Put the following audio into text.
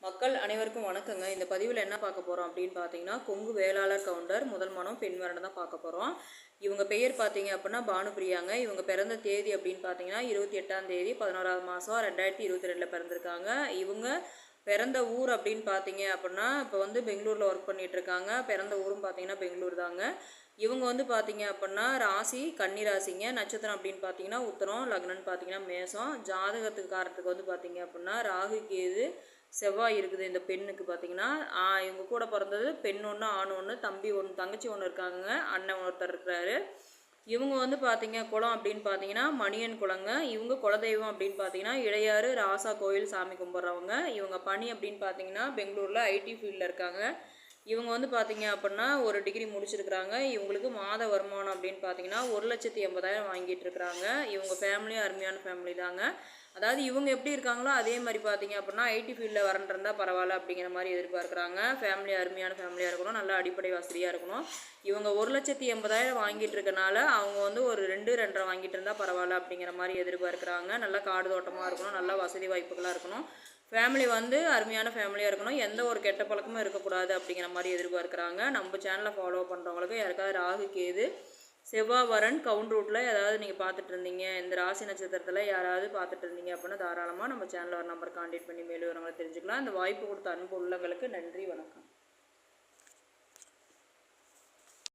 மக்கள் அனைவருக்கும் வணக்கங்க. இந்த பதிவில் என்ன பார்க்க போகிறோம் அப்படின்னு பார்த்தீங்கன்னா, கொங்கு வேளாளர் கவுண்டர் முதல் மனம் பெண் மரணம் தான் பார்க்க போகிறோம். இவங்க பெயர் பார்த்தீங்க அப்படின்னா பானுப்பிரியாங்க. இவங்க பிறந்த தேதி அப்படின்னு பார்த்தீங்கன்னா 28ஆம் தேதி 11ஆவது மாதம் 2022 பிறந்திருக்காங்க. இவங்க பிறந்த ஊர் அப்படின்னு பார்த்தீங்க அப்படின்னா இப்போ வந்து பெங்களூரில் ஒர்க் பண்ணிட்டு இருக்காங்க. பிறந்த ஊரும் பார்த்தீங்கன்னா பெங்களூர் தாங்க. இவங்க வந்து பார்த்தீங்க அப்படின்னா ராசி கன்னி ராசிங்க. நட்சத்திரம் அப்படின்னு பார்த்தீங்கன்னா உத்தரம், லக்னம்னு பார்த்தீங்கன்னா மேசம். ஜாதகத்துக்காரத்துக்கு வந்து பார்த்தீங்க அப்படின்னா ராகு கேது செவ்வாய் இருக்குது. இந்த பெண்ணுக்கு பார்த்தீங்கன்னா இவங்க கூட பிறந்தது பெண் ஒன்று ஆண் ஒன்று, தம்பி ஒன்று தங்கச்சி ஒன்று இருக்காங்க, அண்ணன் ஒருத்தர் இருக்கிறாரு. இவங்க வந்து பார்த்தீங்க குளம் அப்படின்னு பார்த்தீங்கன்னா மணியன் குளங்க. இவங்க குலதெய்வம் அப்படின்னு பார்த்தீங்கன்னா இளையாறு ராசா கோயில் சாமி கும்பிட்றவங்க. இவங்க பணி அப்படின்னு பார்த்தீங்கன்னா பெங்களூரில் ஐடி ஃபீல்டில் இருக்காங்க. இவங்க வந்து பார்த்தீங்க அப்படின்னா ஒரு டிகிரி முடிச்சிருக்கிறாங்க. இவங்களுக்கு மாத வருமானம் அப்படின்னு பார்த்தீங்கன்னா 1,80,000 வாங்கிட்டு இருக்கிறாங்க. இவங்க ஃபேமிலியும் அருமையான ஃபேமிலி தாங்க. அதாவது இவங்க எப்படி இருக்காங்களோ அதே மாதிரி பார்த்தீங்க அப்படின்னா ஐடி ஃபீல்டில் வரண்டிருந்தா பரவாயில்ல அப்படிங்கிற மாதிரி எதிர்பார்க்குறாங்க. ஃபேமிலி அருமையான ஃபேமிலியாக இருக்கணும், நல்ல அடிப்படை வசதியாக இருக்கணும். இவங்க 1,80,000 வாங்கிட்டு இருக்கனால அவங்க வந்து ஒரு 2-2.5 வாங்கிட்டு இருந்தால் பரவாயில்ல அப்படிங்கிற மாதிரி எதிர்பார்க்குறாங்க. நல்லா காடு தோட்டமாக இருக்கணும், நல்ல வசதி வாய்ப்புகளாக இருக்கணும், ஃபேமிலி வந்து அருமையான ஃபேமிலியாக இருக்கணும், எந்த ஒரு கெட்ட பழக்கமும் இருக்கக்கூடாது அப்படிங்கிற மாதிரி எதிர்பார்க்குறாங்க. நம்ம சேனலை ஃபாலோ பண்ணுறவங்களுக்கு யாருக்காவது ராகு கேது செவ்வாய் வரன் கவுண்ட் ரூட்டில் ஏதாவது நீங்கள் பார்த்துட்டு இருந்தீங்க, இந்த ராசி நட்சத்திரத்தில் யாராவது பார்த்துட்டு இருந்தீங்க அப்படின்னா தாராளமாக நம்ம சேனலில் ஒரு நம்பர் கான்டாக்ட் பண்ணி மேலும் விவரங்களை தெரிஞ்சுக்கலாம். இந்த வாய்ப்பு கொடுத்த அன்பு உள்ளவங்களுக்கு நன்றி, வணக்கம்.